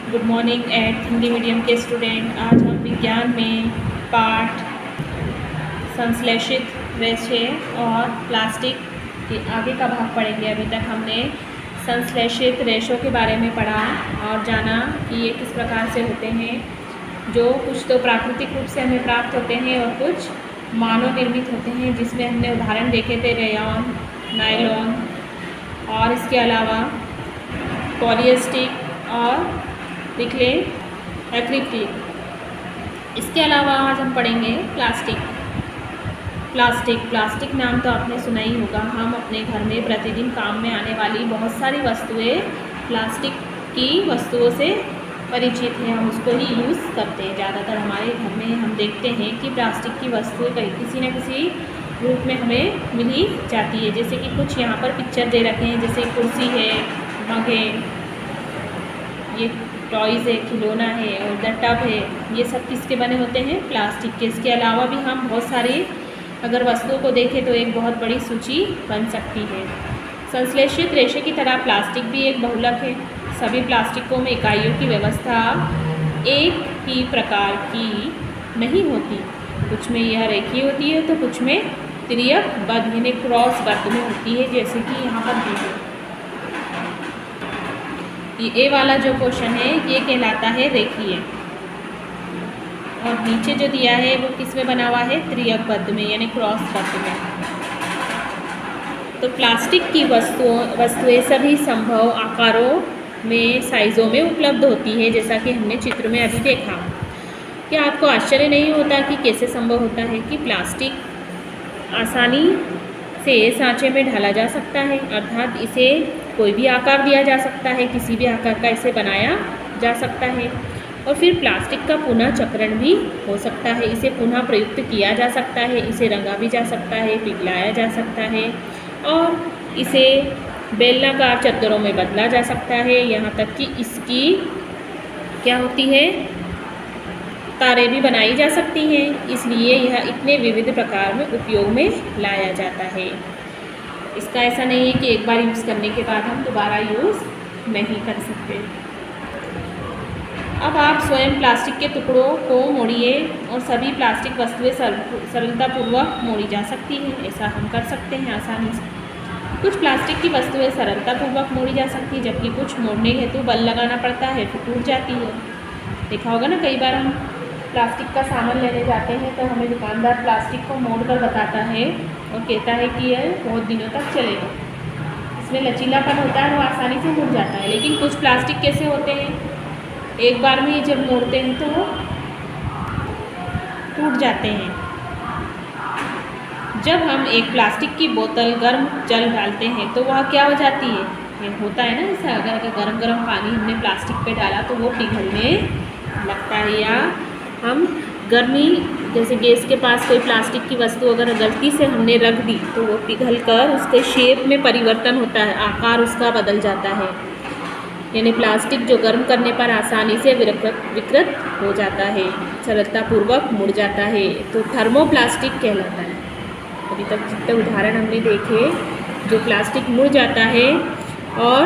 Good morning at Hindi medium के student. आज हम विज्ञान में पाठ संश्लेषित रेशे और प्लास्टिक के आगे का भाग पढ़ेंगे। अभी तक हमने संश्लेषित रेशों के बारे में पढ़ा और जाना कि ये किस प्रकार से होते हैं, जो कुछ तो प्राकृतिक रूप से हमें प्राप्त होते हैं और कुछ मानव निर्मित होते हैं, जिसमें हमने उदाहरण देखे थे रेयॉन, नायलॉन और इसके अलावा पॉलिएस्टर और लिख लें एक्रिलिक। इसके अलावा आज हम पढ़ेंगे प्लास्टिक नाम तो आपने सुना ही होगा। हम अपने घर में प्रतिदिन काम में आने वाली बहुत सारी वस्तुएं प्लास्टिक की वस्तुओं से परिचित हैं, हम उसको ही यूज़ करते हैं। ज़्यादातर हमारे घर में हम देखते हैं कि प्लास्टिक की वस्तुएं किसी न किसी रूप में हमें मिल ही जाती है। जैसे कि कुछ यहाँ पर पिक्चर दे रखे हैं, जैसे कुर्सी है, मग है, ये टॉयज़ है, खिलौना है और उधर टब है। ये सब किसके बने होते हैं? प्लास्टिक के। इसके अलावा भी हम बहुत सारी अगर वस्तुओं को देखें तो एक बहुत बड़ी सूची बन सकती है। संश्लेषित रेशे की तरह प्लास्टिक भी एक बहुलक है। सभी प्लास्टिकों में इकाइयों की व्यवस्था एक ही प्रकार की नहीं होती। कुछ में यह रेखीय होती है तो कुछ में तिर्यकबद्ध यानी क्रॉस बद्ध में होती है, जैसे कि यहाँ पर दी है। ये वाला जो क्वेश्चन है ये कहलाता है रेखीय, और नीचे जो दिया है वो किस में बना हुआ है? तिर्यकबद्ध में यानी क्रॉस बद्ध में। तो प्लास्टिक की वस्तुएं सभी संभव आकारों में, साइज़ों में उपलब्ध होती है, जैसा कि हमने चित्र में अभी देखा। क्या आपको आश्चर्य नहीं होता कि कैसे संभव होता है कि प्लास्टिक आसानी से सांचे में ढाला जा सकता है, अर्थात इसे कोई भी आकार दिया जा सकता है, किसी भी आकार का इसे बनाया जा सकता है। और फिर प्लास्टिक का पुनः चक्रण भी हो सकता है, इसे पुनः प्रयुक्त किया जा सकता है, इसे रंगा भी जा सकता है, पिघलाया जा सकता है और इसे बेलनाकार चद्दरों में बदला जा सकता है। यहाँ तक कि इसकी क्या होती है? तारें भी बनाई जा सकती हैं। इसलिए यह इतने विविध प्रकार में उपयोग में लाया जाता है। इसका ऐसा नहीं है कि एक बार यूज़ करने के बाद हम दोबारा यूज़ नहीं कर सकते। अब आप स्वयं प्लास्टिक के टुकड़ों को मोड़िए और सभी प्लास्टिक वस्तुएं सरलतापूर्वक मोड़ी जा सकती हैं। ऐसा हम कर सकते हैं आसानी से। कुछ प्लास्टिक की वस्तुएं सरलतापूर्वक मोड़ी जा सकती है, जबकि कुछ मोड़ने हेतु बल लगाना पड़ता है, फिर टूट जाती है। देखा होगा ना, कई बार हम प्लास्टिक का सामान लेने जाते हैं तो हमें दुकानदार प्लास्टिक को मोड़ कर बताता है और कहता है कि यह बहुत दिनों तक चलेगा। इसमें लचीलापन होता है, वो आसानी से मुड़ जाता है। लेकिन कुछ प्लास्टिक कैसे होते हैं, एक बार में जब मोड़ते हैं तो टूट जाते हैं। जब हम एक प्लास्टिक की बोतल गर्म जल डालते हैं तो वह क्या हो जाती है? ये होता है ना, जैसे अगर गर्म पानी हमने प्लास्टिक पे डाला तो वो पिघलने लगता है। या हम गर्मी, जैसे गैस के पास कोई प्लास्टिक की वस्तु अगर गलती से हमने रख दी तो वो पिघल कर उसके शेप में परिवर्तन होता है, आकार उसका बदल जाता है। यानी प्लास्टिक जो गर्म करने पर आसानी से विकृत हो जाता है, सरलतापूर्वक मुड़ जाता है, तो थर्मोप्लास्टिक कहलाता है। अभी तक जितने उदाहरण हमने देखे, जो प्लास्टिक मुड़ जाता है और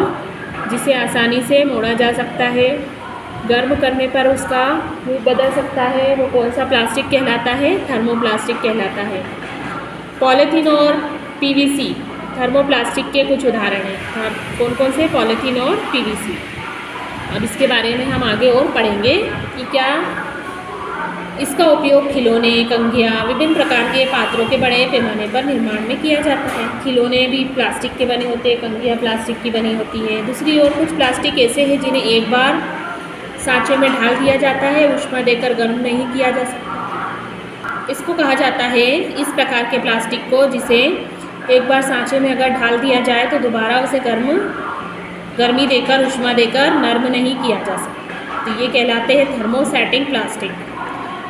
जिसे आसानी से मोड़ा जा सकता है, गर्म करने पर उसका रूप बदल सकता है, वो कौन सा प्लास्टिक कहलाता है? थर्मोप्लास्टिक कहलाता है। पॉलीथीन और पीवीसी थर्मोप्लास्टिक के कुछ उदाहरण हैं। कौन कौन से? पॉलीथीन और पीवीसी। अब इसके बारे में हम आगे और पढ़ेंगे कि क्या इसका उपयोग खिलौने, कंघियाँ, विभिन्न प्रकार के पात्रों के बड़े पैमाने पर निर्माण में किया जाता है। खिलौने भी प्लास्टिक के बने होते हैं, कंघियाँ प्लास्टिक की बनी होती है। दूसरी ओर कुछ प्लास्टिक ऐसे हैं जिन्हें एक बार सांचे में ढाल दिया जाता है, ऊष्मा देकर गर्म नहीं किया जा सकता। इसको कहा जाता है इस प्रकार के प्लास्टिक को, जिसे एक बार सांचे में अगर ढाल दिया जाए तो दोबारा उसे गर्मी देकर, ऊष्मा देकर नर्म नहीं किया जा सकता। तो ये कहलाते हैं थर्मोस्टैटिक प्लास्टिक।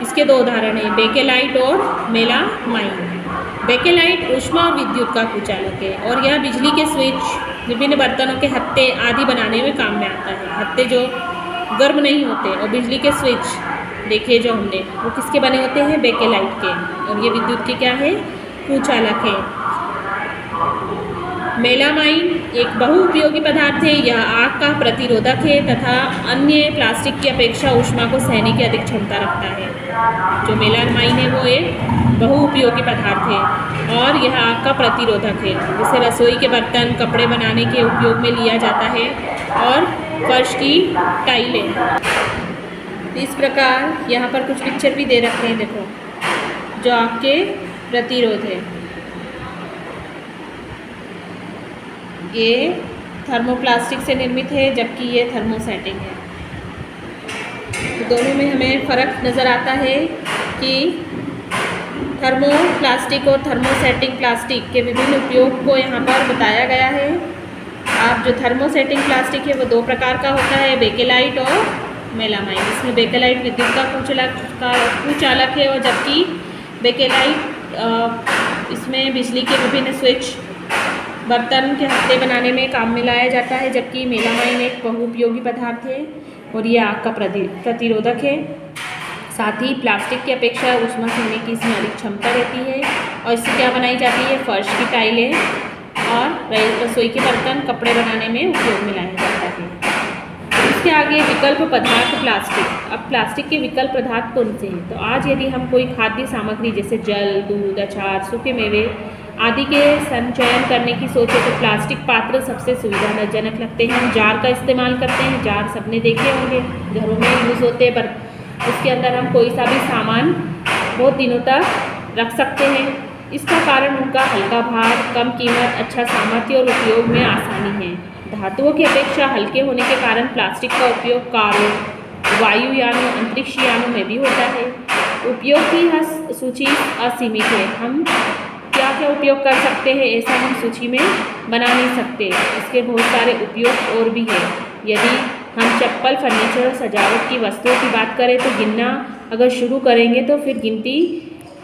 इसके दो उदाहरण हैं, बेकेलाइट और मेलामाइन। बेकेलाइट ऊष्मा और विद्युत का कुचालक है और यह बिजली के स्विच, विभिन्न बर्तनों के हत्थे आदि बनाने में काम में आता है। हत्थे जो गर्म नहीं होते और बिजली के स्विच देखे जो हमने, वो किसके बने होते हैं? बेकेलाइट के। और ये विद्युत के क्या है? कुचालक है। मेलामाइन एक बहुउपयोगी पदार्थ है। यह आग का प्रतिरोधक है तथा अन्य प्लास्टिक की अपेक्षा ऊष्मा को सहने की अधिक क्षमता रखता है। जो मेलामाइन है वो एक बहुउपयोगी पदार्थ है और यह आग का प्रतिरोधक है, जिसे रसोई के बर्तन, कपड़े बनाने के उपयोग में लिया जाता है और फर्श की टाइलें। इस प्रकार यहाँ पर कुछ पिक्चर भी दे रखे हैं, देखो, जो आग के प्रतिरोध है। ये थर्मोप्लास्टिक से निर्मित है जबकि ये थर्मोसेटिंग है। तो दोनों में हमें फ़र्क नज़र आता है कि थर्मोप्लास्टिक और थर्मोसेटिंग प्लास्टिक के विभिन्न उपयोग को यहाँ पर बताया गया है। अब जो थर्मोसेटिंग प्लास्टिक है वो दो प्रकार का होता है, बेकेलाइट और मेलामाइन। इसमें बेकेलाइट विद्युत का कुचालक है और जबकि बेकेलाइट इसमें बिजली के विभिन्न स्विच, बर्तन के हत्थे बनाने में काम में लाया जाता है, जबकि मेलामाइन एक बहुउपयोगी पदार्थ है और ये आग का प्रतिरोधक है। साथ ही प्लास्टिक की अपेक्षा ऊष्मा सहने की इसमें अधिक क्षमता रहती है और इससे क्या बनाई जाती है, फर्श की टाइलें और रसोई के बर्तन, कपड़े बनाने में उपयोग में लाया जाता है। इसके आगे विकल्प पदार्थ प्लास्टिक। अब प्लास्टिक के विकल्प पदार्थ कौन से हैं? तो आज यदि हम कोई खाद्य सामग्री जैसे जल, दूध, अचार, सूखे मेवे आदि के संचयन करने की सोचे तो प्लास्टिक पात्र सबसे सुविधाजनक लगते हैं। हम जार का इस्तेमाल करते हैं, जार सबने देखे होंगे, घरों में यूज़ होते हैं, पर उसके अंदर हम कोई सा भी सामान बहुत दिनों तक रख सकते हैं। इसका कारण उनका हल्का भार, कम कीमत, अच्छा सामर्थ्य और उपयोग में आसानी है। धातुओं की अपेक्षा हल्के होने के कारण प्लास्टिक का उपयोग कारों, वायुयानों, अंतरिक्ष यानों में भी होता है। उपयोग की सूची असीमित है। हम क्या क्या उपयोग कर सकते हैं ऐसा हम सूची में बना नहीं सकते। इसके बहुत सारे उपयोग और भी हैं। यदि हम चप्पल, फर्नीचर और सजावट की वस्तुओं की बात करें तो गिनना अगर शुरू करेंगे तो फिर गिनती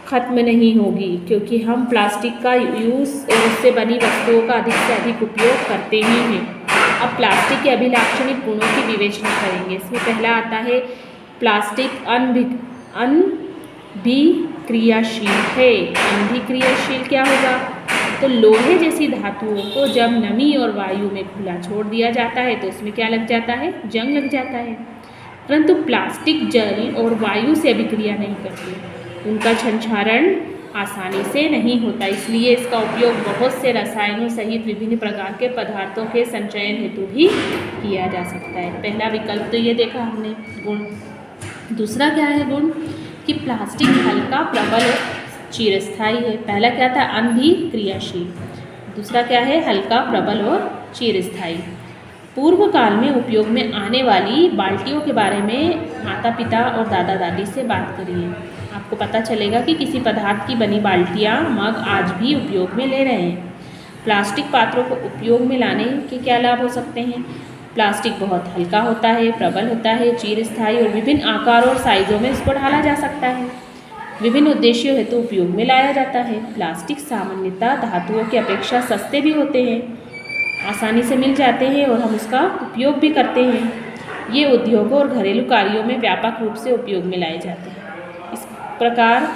ख़त्म नहीं होगी, क्योंकि हम प्लास्टिक का यूज़ और उससे बनी वस्तुओं का अधिक से अधिक उपयोग करते ही हैं। अब प्लास्टिक के अभिलाक्षणिक गुणों की विवेचना करेंगे। इसमें पहला आता है प्लास्टिक अनभिक्रियाशील है। अनभिक्रियाशील क्या होगा? तो लोहे जैसी धातुओं को जब नमी और वायु में खुला छोड़ दिया जाता है तो उसमें क्या लग जाता है? जंग लग जाता है। परंतु प्लास्टिक जल और वायु से अभिक्रिया नहीं करती, उनका संक्षारण आसानी से नहीं होता, इसलिए इसका उपयोग बहुत से रसायनों सहित विभिन्न प्रकार के पदार्थों के संचयन हेतु भी किया जा सकता है। पहला विकल्प तो ये देखा हमने गुण। दूसरा क्या है गुण? कि प्लास्टिक हल्का, प्रबल और चिरस्थायी है। पहला क्या था? अनभिक्रियाशील। दूसरा क्या है? हल्का, प्रबल और चिरस्थायी। पूर्व काल में उपयोग में आने वाली बाल्टियों के बारे में माता पिता और दादा दादी से बात करिए। आपको पता चलेगा कि किसी पदार्थ की बनी बाल्टियाँ, मग आज भी उपयोग में ले रहे हैं। प्लास्टिक पात्रों को उपयोग में लाने के क्या लाभ हो सकते हैं? प्लास्टिक बहुत हल्का होता है, प्रबल होता है, चिरस्थायी और विभिन्न आकारों और साइजों में इसको ढाला जा सकता है। विभिन्न उद्देश्यों हेतु उपयोग में लाया जाता है। प्लास्टिक सामान्यतः धातुओं की अपेक्षा सस्ते भी होते हैं, आसानी से मिल जाते हैं और हम उसका उपयोग भी करते हैं। ये उद्योगों और घरेलू कार्यों में व्यापक रूप से उपयोग में लाए जाते हैं। इस प्रकार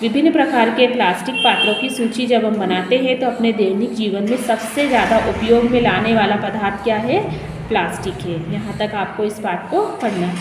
विभिन्न प्रकार के प्लास्टिक पात्रों की सूची जब हम बनाते हैं तो अपने दैनिक जीवन में सबसे ज़्यादा उपयोग में लाने वाला पदार्थ क्या है? प्लास्टिक है। यहाँ तक आपको इस पाठ को पढ़ना है।